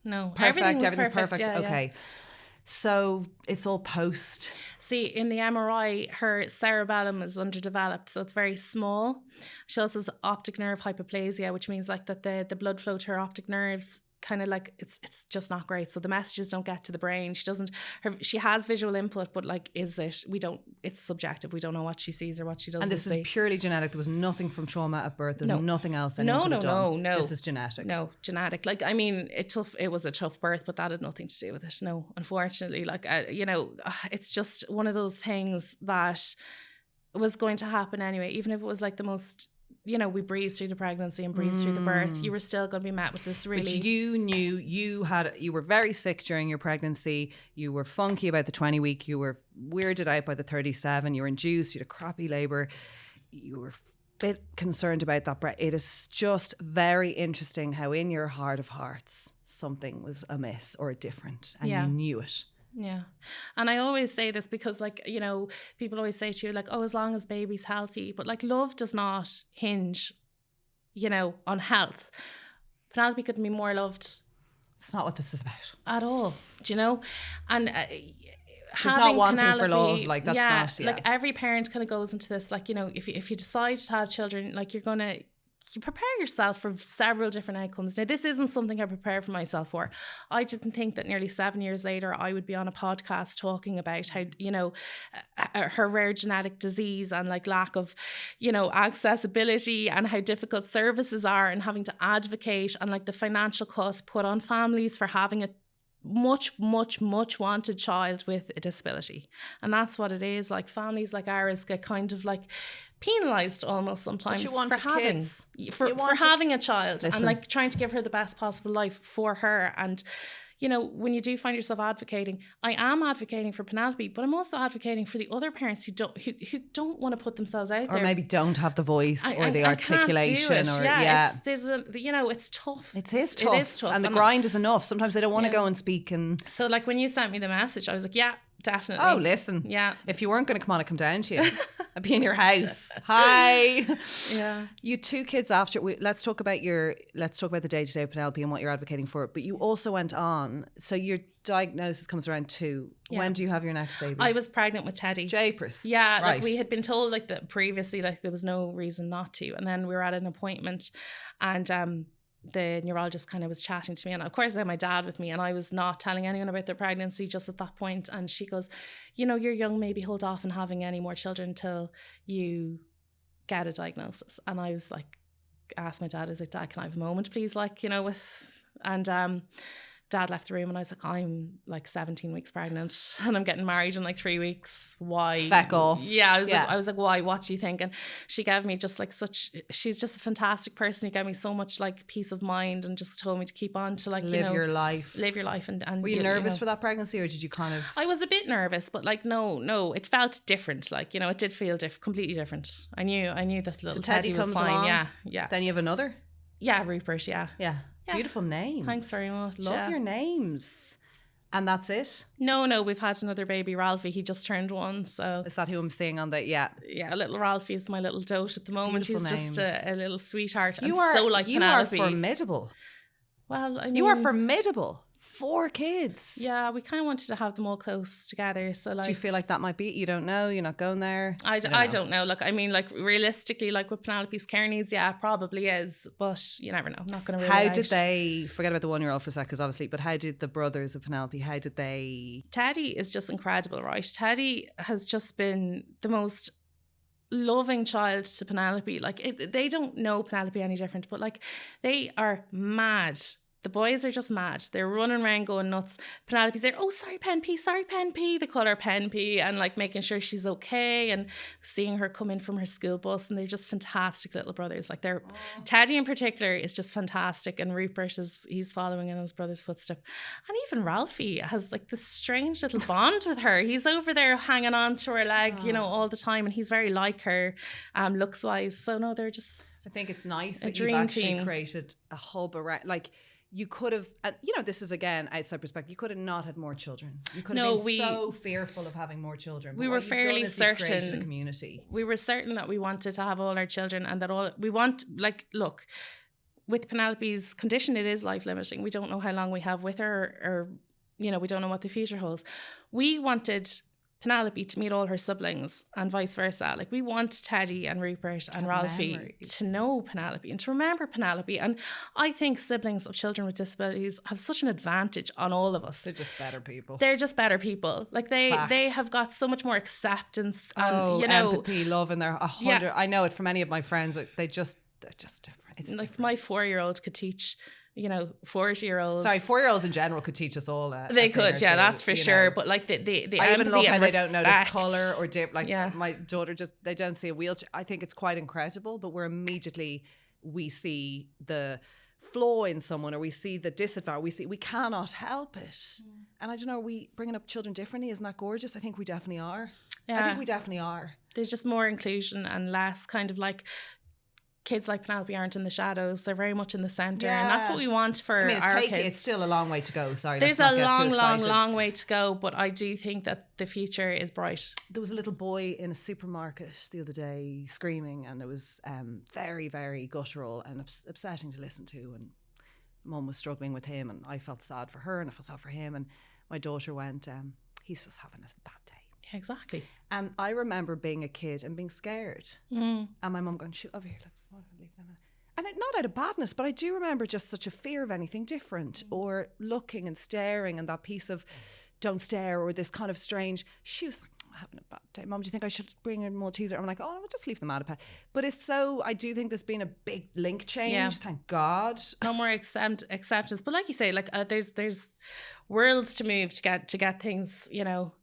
S2: No.
S1: Everything's perfect.
S2: Yeah,
S1: okay.
S2: Yeah.
S1: So it's all post.
S2: See, in the MRI, her cerebellum is underdeveloped, so it's very small. She also has optic nerve hypoplasia, which means like that the blood flow to her optic nerves kind of like it's just not great. So the messages don't get to the brain. She has visual input, but like, it's subjective. We don't know what she sees or what she doesn't see.
S1: And this is purely genetic. There was nothing from trauma at birth. There's nothing else anyone could have done.
S2: No.
S1: This is genetic.
S2: No, genetic. Like, I mean, it was a tough birth, but that had nothing to do with it. No, unfortunately, like, it's just one of those things that was going to happen anyway, even if it was like the most, we breezed through the pregnancy and breezed through the birth, you were still going to be met with this really...
S1: But you knew you were very sick during your pregnancy, you were funky about the 20-week, you were weirded out by the 37, you were induced, you had a crappy labour, you were a bit concerned about that breath. It is just very interesting how in your heart of hearts something was amiss or different, and you knew it.
S2: Yeah. And I always say this because, like, people always say to you, like, oh, as long as baby's healthy. But, like, love does not hinge, on health. Penelope couldn't be more loved.
S1: It's not what this is about.
S2: At all. Do you know? And
S1: she's not wanting
S2: Penelope,
S1: for love. Like, that's not...
S2: Like, every parent kind of goes into this, like, if you decide to have children, like, you prepare yourself for several different outcomes. Now, this isn't something I prepared for myself for. I didn't think that nearly 7 years later I would be on a podcast talking about how, her rare genetic disease and like lack of, accessibility, and how difficult services are, and having to advocate, and like the financial cost put on families for having a much wanted child with a disability. And that's what it is. Like, families like ours get kind of like penalised almost sometimes for having a child. Listen. And like trying to give her the best possible life for her. And when you do find yourself advocating, I am advocating for Penelope, but I'm also advocating for the other parents who don't want to put themselves out there,
S1: or maybe don't have the voice or the articulation,
S2: it's tough.
S1: It is tough, and the grind is enough. Sometimes they don't want to go and speak. And
S2: so, like, when you sent me the message, I was like, yeah, definitely.
S1: Oh, listen.
S2: Yeah.
S1: If you weren't going to come on, I'd come down to you. I'd be in your house. Hi.
S2: Yeah.
S1: You 2 kids after. Let's talk about the day-to-day of Penelope and what you're advocating for. But you also went on. So your diagnosis comes around 2. Yeah. When do you have your next baby?
S2: I was pregnant with Teddy.
S1: Japers.
S2: Yeah.
S1: Right.
S2: Like, we had been told like that previously, like there was no reason not to. And then we were at an appointment, and the neurologist kind of was chatting to me, and of course I had my dad with me, and I was not telling anyone about their pregnancy just at that point. And she goes, you're young, maybe hold off on having any more children until you get a diagnosis. And I was like, asked my dad, I was like, Dad, can I have a moment please, like, and Dad left the room, and I was like, I'm like 17 weeks pregnant and I'm getting married in like 3 weeks. Why?
S1: Feck off.
S2: Yeah. I was like, why? What do you think? And she gave me just like she's just a fantastic person who gave me so much like peace of mind, and just told me to keep on to like,
S1: live your life.
S2: And
S1: were you nervous for that pregnancy, or did you kind of...
S2: I was a bit nervous, but like, no, it felt different. Like, it did feel completely different. I knew that little Teddy was fine.
S1: Along.
S2: Yeah.
S1: Then you have another?
S2: Yeah, Rupert. Yeah.
S1: Beautiful names.
S2: Thanks very much.
S1: Love your names. And that's it?
S2: No, we've had another baby, Ralphie. He just turned 1, so...
S1: Is that who I'm seeing on the... Yeah,
S2: little Ralphie is my little dote at the moment.
S1: Beautiful
S2: He's
S1: names.
S2: just a little sweetheart.
S1: You
S2: Penelope.
S1: are formidable.
S2: Well, I mean...
S1: You are formidable. 4 kids.
S2: Yeah, we kind of wanted to have them all close together. So, like...
S1: Do you feel like that might be... You don't know? You're not going there?
S2: I don't know. Like, I mean, like, realistically, like, with Penelope's care needs, yeah, probably is. But you never know. I'm not going to rule it out.
S1: How did they... Forget about the 1-year-old for a sec, because obviously... But how did the brothers of Penelope... How did they...
S2: Teddy is just incredible, right? Teddy has just been the most loving child to Penelope. Like they don't know Penelope any different, but like they are mad. The boys are just mad. They're running around going nuts. Penelope's there, oh, sorry, Pen P. They call her Pen P, and like making sure she's okay and seeing her come in from her school bus. And they're just fantastic little brothers. Like Teddy in particular is just fantastic. And Rupert he's following in his brother's footstep. And even Ralphie has like this strange little bond with her. He's over there hanging on to her leg, all the time. And he's very like her looks wise. So no, they're just,
S1: I think it's nice
S2: a
S1: that
S2: dream
S1: you've actually
S2: team.
S1: created a hub around, like, you could have, this is again outside perspective, you could have not had more children. You could have been so fearful of having more children.
S2: We were fairly certain.
S1: A community.
S2: We were certain that we wanted to have all our children, and that we want, like, look, with Penelope's condition, it is life limiting. We don't know how long we have with her, or we don't know what the future holds. We wanted Penelope to meet all her siblings and vice versa. Like, we want Teddy and Rupert and Ralphie to know Penelope and to remember Penelope. And I think siblings of children with disabilities have such an advantage on all of us.
S1: They're just better people.
S2: Like they have got so much more acceptance and
S1: empathy, love, and they're 100. Yeah. I know it from any of my friends. They're just different. It's
S2: like
S1: different.
S2: My 4-year-old could teach 40-year-olds.
S1: Sorry, 4-year-olds in general could teach us all.
S2: They could, yeah, that's for sure. But like the
S1: I even love how they don't notice
S2: colour
S1: or dip. Like my daughter, they don't see a wheelchair. I think it's quite incredible. But we see the flaw in someone, or we see the disadvantage. We cannot help it. And I don't know, are we bringing up children differently? Isn't that gorgeous? I think we definitely are.
S2: Yeah.
S1: I think we definitely are.
S2: There's just more inclusion and less kind of like, kids like Penelope aren't in the shadows. They're very much in the centre. And that's what we want for our kids. It's
S1: still a long way to go. Sorry,
S2: there's a long way to go. But I do think that the future is bright.
S1: There was a little boy in a supermarket the other day screaming, and it was very, very guttural and upsetting to listen to. And Mum was struggling with him, and I felt sad for her and I felt sad for him. And my daughter went, he's just having a bad day.
S2: Exactly.
S1: And I remember being a kid and being scared. And my mum going, shoot, over here, let's leave them. And not out of badness, but I do remember just such a fear of anything different, or looking and staring, and that piece of don't stare, or this kind of strange. She was like, I'm having a bad day. Mum, do you think I should bring in Malteser? I'm like, oh, I'll just leave them out of pet. But it's so, I do think there's been a big link change, thank God.
S2: No more acceptance. But like you say, like there's worlds to move to get things,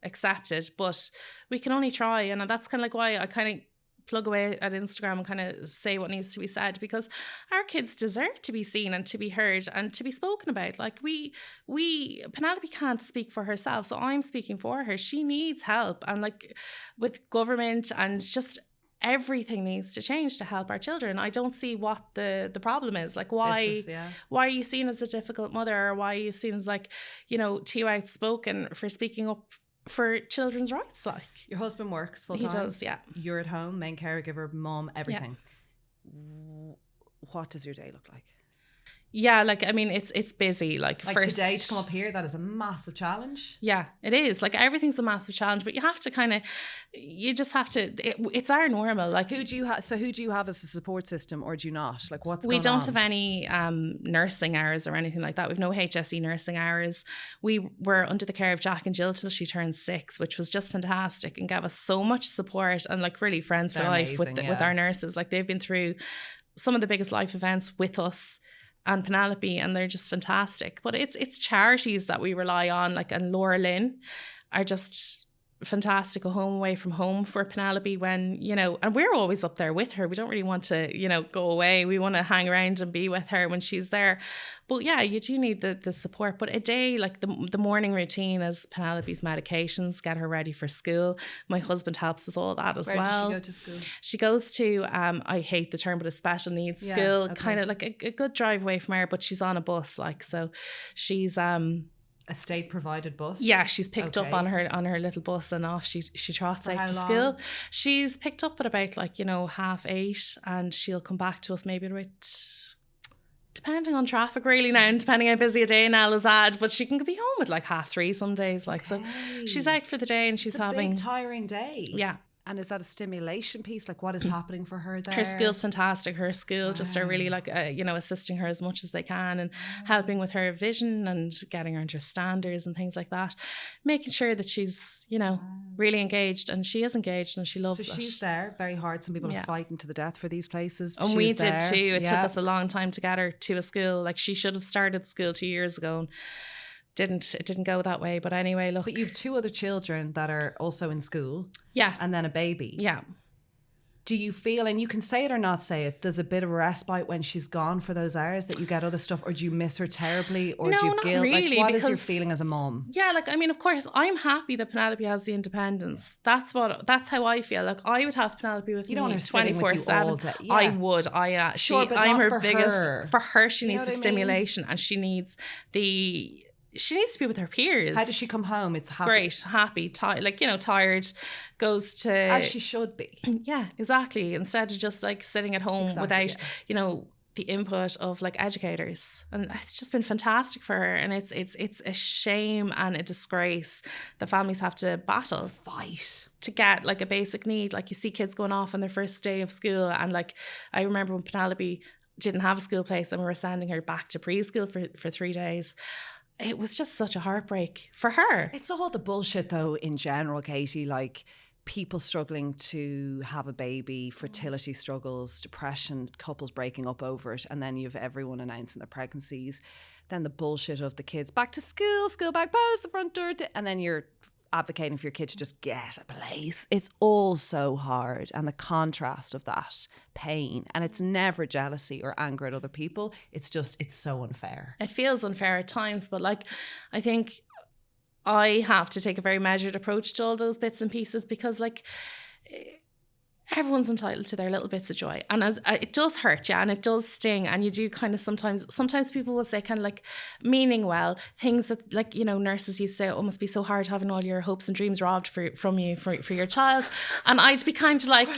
S2: accepted. But we can only try. And that's kind of like why I kind of plug away at Instagram and kind of say what needs to be said, because our kids deserve to be seen and to be heard and to be spoken about. Like Penelope can't speak for herself, so I'm speaking for her. She needs help, and like with government and just everything needs to change to help our children. I don't see what the problem is. Like why are you seen as a difficult mother, or why are you seen as like, too outspoken for speaking up for children's rights? Like, your
S1: husband works full time.
S2: He does, yeah.
S1: You're at home, main caregiver, mom, everything. Yeah. What does your day look like?
S2: Yeah, like, I mean, it's busy. Like first,
S1: today to come up here, that is a massive challenge.
S2: Yeah, it is. Like, everything's a massive challenge, but you have to it's our normal. Like,
S1: who do you have? So who do you have as a support system, or do you not? Like,
S2: we don't have any nursing hours or anything like that. We've no HSE nursing hours. We were under the care of Jack and Jill till she turned 6, which was just fantastic and gave us so much support, and like really friends for life with our nurses. Like, they've been through some of the biggest life events with us and Penelope, and they're just fantastic. But it's charities that we rely on, like, and Laura Lynn are just fantastic. A home away from home for Penelope when, and we're always up there with her. We don't really want to, go away. We want to hang around and be with her when she's there. But yeah, you do need the support. But a day, like the morning routine is Penelope's medications, get her ready for school. My husband helps with all that as well.
S1: Where does she go to school?
S2: She goes to, I hate the term, but a special needs school, okay. Kind of like a good drive away from her, but she's on a bus, like, so she's...
S1: a state provided bus?
S2: Yeah, she's picked up on her little bus, and off she trots out to school. She's picked up at about 8:30, and she'll come back to us maybe at about, depending on traffic really now, and depending how busy a day Nella's had, but she can be home at 3:30 some days. So she's out for the day, and she's having
S1: a big tiring day.
S2: Yeah.
S1: And is that a stimulation piece? Like, what is happening for her there?
S2: Her school's fantastic. Her school just are really like, assisting her as much as they can and helping with her vision and getting her into standards and things like that. Making sure that she's, really engaged, and she is engaged and she loves it.
S1: So she's there, very hard. Some people are fighting to the death for these places.
S2: And we did too. It took us a long time to get her to a school. Like, she should have started school 2 years ago. And it didn't go that way, but anyway, look.
S1: But you've 2 other children that are also in school, and then a baby. Do you feel, and you can say it or not say it, there's a bit of a respite when she's gone for those hours, that you get other stuff, or do you miss her terribly, or
S2: no,
S1: do you have guilt?
S2: Really,
S1: like, what is your feeling as a mom?
S2: Yeah, like, I mean, of course, I'm happy that Penelope has the independence. That's how I feel. Like, I would have Penelope with me 24/7. Yeah. I would. I'm her biggest. For her, she needs the stimulation, and she needs to be with her peers.
S1: How does she come home? It's happy.
S2: Great, happy, tired, goes to...
S1: As she should be.
S2: Yeah, exactly. Instead of just like sitting at home without, the input of like educators. And it's just been fantastic for her. And it's a shame and a disgrace that families have to fight to get like a basic need. Like, you see kids going off on their first day of school. And like, I remember when Penelope didn't have a school place and we were sending her back to preschool for 3 days. It was just such a heartbreak for her.
S1: It's all the bullshit though in general, Katie, like people struggling to have a baby, fertility struggles, depression, couples breaking up over it, and then you've everyone announcing their pregnancies. Then the bullshit of the kids back to school bag post, the front door, and then you're advocating for your kid to just get a place. It's all so hard, and the contrast of that pain, and it's never jealousy or anger at other people, it's so unfair.
S2: It feels unfair at times, but like, I think I have to take a very measured approach to all those bits and pieces, because like, everyone's entitled to their little bits of joy, and it does hurt, and it does sting, and you do kind of sometimes people will say, kind of like meaning well, things that like, nurses used to say, oh, it must be so hard having all your hopes and dreams robbed from you for your child. And I'd be kind of like,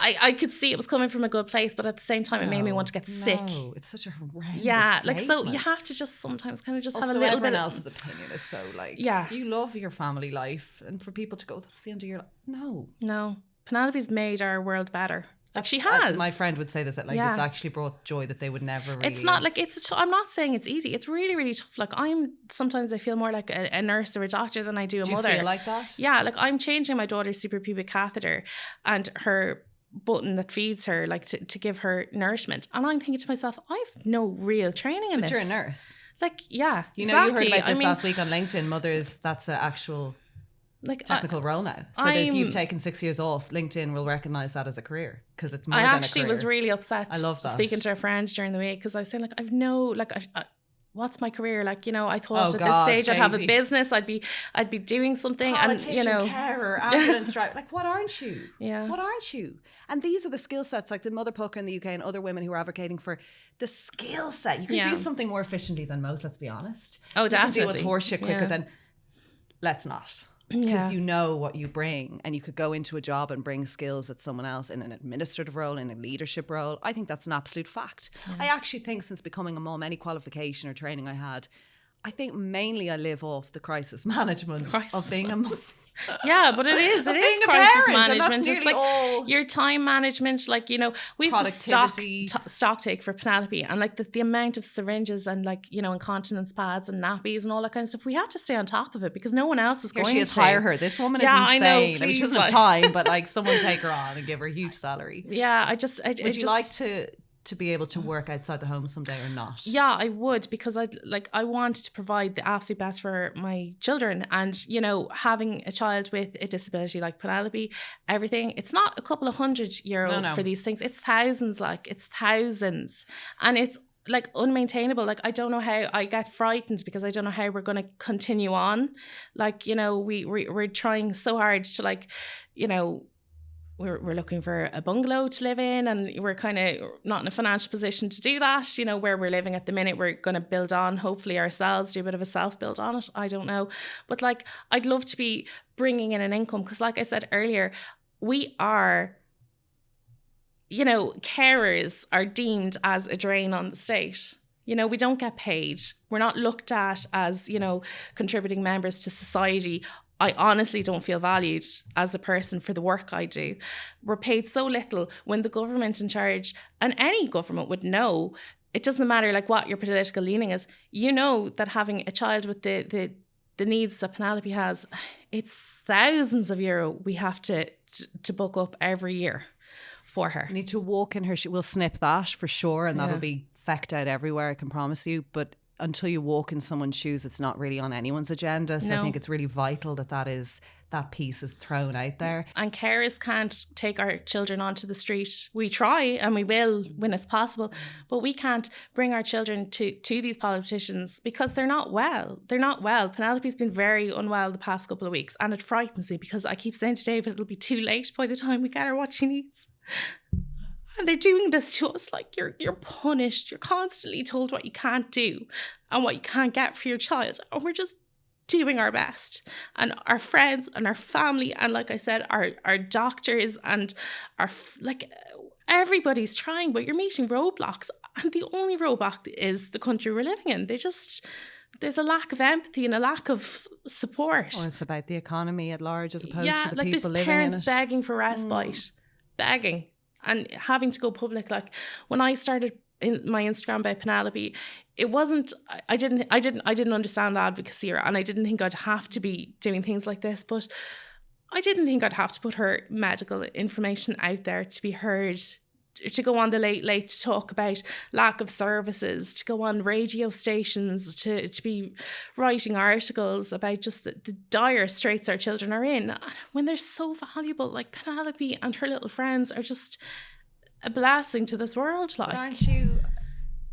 S2: I could see it was coming from a good place, but at the same time it made me want to get sick.
S1: It's such a horrendous
S2: statement.
S1: Like,
S2: so you have to just sometimes kind of just
S1: also,
S2: have a little
S1: everyone
S2: bit
S1: else's opinion is so like, you love your family life, and for people to go, that's the end of your life. No.
S2: Penelope's made our world better. Like, she has.
S1: My friend would say this, that like, it's actually brought joy that they would never really...
S2: It's not like, I'm not saying it's easy. It's really, really tough. Like, sometimes I feel more like a nurse or a doctor than I do a mother.
S1: Do you feel like that?
S2: Yeah, like I'm changing my daughter's suprapubic catheter and her button that feeds her, like to give her nourishment. And I'm thinking to myself, I've no real training in this.
S1: But you're a nurse.
S2: Like, yeah,
S1: you heard about this last week on LinkedIn. Mothers, that's an actual... like technical role now. So if you've taken 6 years off, LinkedIn will recognize that as a career, because it's more than a career.
S2: I actually was really upset.
S1: I love that.
S2: Speaking to a friend during the week, because I was saying, like, I've no, like, what's my career? Like, I thought at this stage I'd have a business, I'd be doing something.
S1: Politician, and carer, ambulance driver. Like, what aren't you?
S2: Yeah.
S1: What aren't you? And these are the skill sets, like the Mother Pucker in the UK and other women who are advocating for the skill set. You can do something more efficiently than most, let's be honest.
S2: Oh, definitely.
S1: You can deal with horseshit quicker than, let's not. Because you know what you bring, and you could go into a job and bring skills that someone else in an administrative role, in a leadership role. I think that's an absolute fact. I actually think since becoming a mum, any qualification or training I had, I think mainly I live off the crisis management of being a mum.
S2: Yeah, but it is crisis management. It's like all your time management, like, we've just stock take for Penelope, and like the amount of syringes and like, incontinence pads and nappies and all that kind of stuff. We have to stay on top of it because no one else is going to.
S1: Hire her. This woman is insane. I know, she doesn't have time, but like someone take her on and give her a huge salary.
S2: Yeah,
S1: would you like to be able to work outside the home someday or not?
S2: Yeah, I would, because I want to provide the absolute best for my children, and having a child with a disability like Penelope, everything, it's not a couple of €100 for these things, it's thousands, and it's like unmaintainable. Like, I don't know how, I get frightened because I don't know how we're going to continue on. Like, we're trying so hard to, like, we're looking for a bungalow to live in, and we're kind of not in a financial position to do that. Where we're living at the minute, we're going to build on, hopefully ourselves, do a bit of a self-build on it. I don't know. But like, I'd love to be bringing in an income, because like I said earlier, we are, carers are deemed as a drain on the state. We don't get paid. We're not looked at as, contributing members to society. I honestly don't feel valued as a person for the work I do. We're paid so little when the government in charge, and any government would know, it doesn't matter like what your political leaning is, you know that having a child with the needs that Penelope has, it's thousands of euro we have to book up every year for her.
S1: You need to walk in her, she will snip that for sure, and that'll be fecked out everywhere, I can promise you. But until you walk in someone's shoes, it's not really on anyone's agenda. So I think it's really vital that piece is thrown out there.
S2: And carers can't take our children onto the street. We try and we will when it's possible, but we can't bring our children to these politicians because they're not well. They're not well. Penelope's been very unwell the past couple of weeks, and it frightens me because I keep saying to David, it'll be too late by the time we get her what she needs. And they're doing this to us like you're punished. You're constantly told what you can't do and what you can't get for your child. And we're just doing our best. And our friends and our family and, like I said, our doctors and everybody's trying, but you're meeting roadblocks. And the only roadblock is the country we're living in. There's a lack of empathy and a lack of support.
S1: Or it's about the economy at large as opposed to the people living in it.
S2: There's parents begging for respite, begging. And having to go public, like when I started in my Instagram about Penelope, it wasn't. I didn't understand advocacy, and I didn't think I'd have to be doing things like this. But I didn't think I'd have to put her medical information out there to be heard, to go on the late to talk about lack of services, to go on radio stations, to be writing articles about just the dire straits our children are in when they're so valuable. Like Penelope and her little friends are just a blessing to this world. Like,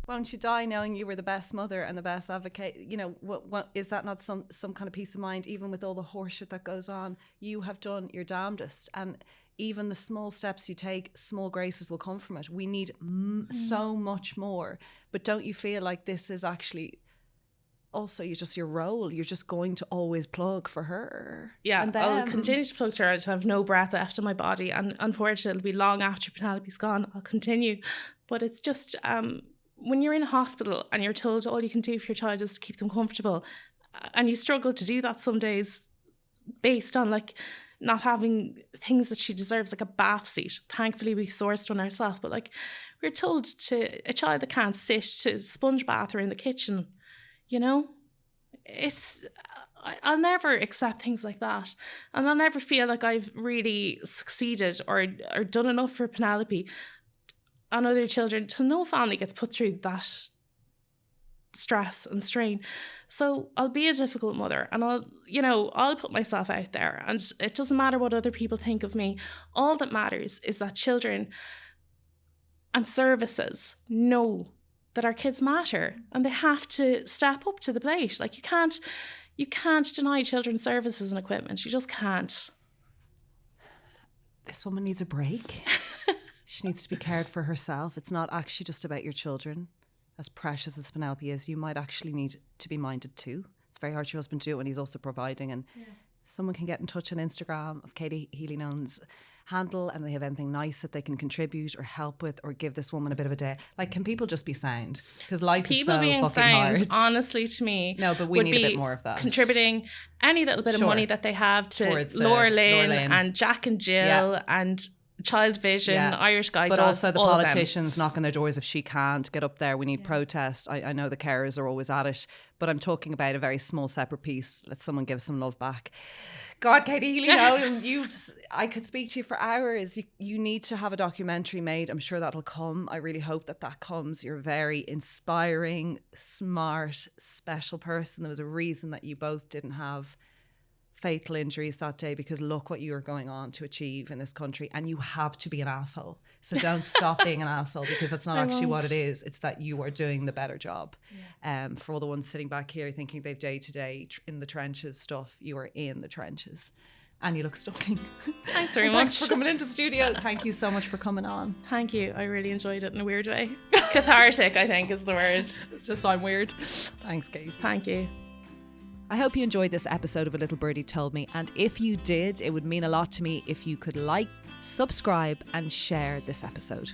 S1: won't you die knowing you were the best mother and the best advocate? You know, what is that not some kind of peace of mind? Even with all the horseshit that goes on, you have done your damnedest, and even the small steps you take, small graces will come from it. We need so much more. But don't you feel like this is actually also your role? You're just going to always plug for her.
S2: Yeah, and I'll continue to plug to her until I have no breath left in my body. And unfortunately, it'll be long after Penelope's gone. I'll continue. But it's just when you're in a hospital and you're told all you can do for your child is to keep them comfortable, and you struggle to do that some days based on like not having things that she deserves, like a bath seat. Thankfully, we sourced one ourselves, but like we're told to a child that can't sit to sponge bath her in the kitchen, you know? I'll never accept things like that. And I'll never feel like I've really succeeded or done enough for Penelope and other children till no family gets put through that stress and strain. So I'll be a difficult mother, and I'll put myself out there, and it doesn't matter what other people think of me. All that matters is that children and services know that our kids matter, and they have to step up to the plate. Like you can't deny children services and equipment. You just can't.
S1: This woman needs a break. She needs to be cared for herself. It's not actually just about your children. As precious as Penelope is, you might actually need to be minded too. It's very hard for your husband to do it when he's also providing. And someone can get in touch on Instagram of Katie Healy Nolan's handle, and they have anything nice that they can contribute or help with or give this woman a bit of a day. Like, can people just be sound? Because life is so fucking hard.
S2: Honestly, to me,
S1: no, but we need a bit more of that.
S2: Contributing any little bit of money that they have to Laura Lynn and Jack and Jill and Child Vision, Irish Guide
S1: but
S2: Dogs,
S1: also the politicians knocking their doors if she can't get up there. We need protest. I know the carers are always at it, but I'm talking about a very small separate piece. Let someone give some love back. God, Katie Healy Nolan, I could speak to you for hours. You need to have a documentary made. I'm sure that'll come. I really hope that comes. You're a very inspiring, smart, special person. There was a reason that you both didn't have fatal injuries that day, because look what you are going on to achieve in this country, and you have to be an asshole. So don't stop being an asshole, because that's not actually what it is. It's that you are doing the better job. For all the ones sitting back here thinking they've day-to-day in the trenches stuff, you are in the trenches. And you look stunning.
S2: Thanks very much.
S1: Thanks for coming into studio. Thank you so much for coming on.
S2: Thank you. I really enjoyed it in a weird way. Cathartic, I think, is the word.
S1: It's just I'm weird. Thanks, Kate.
S2: Thank you.
S1: I hope you enjoyed this episode of A Little Birdie Told Me, and if you did, it would mean a lot to me if you could like, subscribe and share this episode.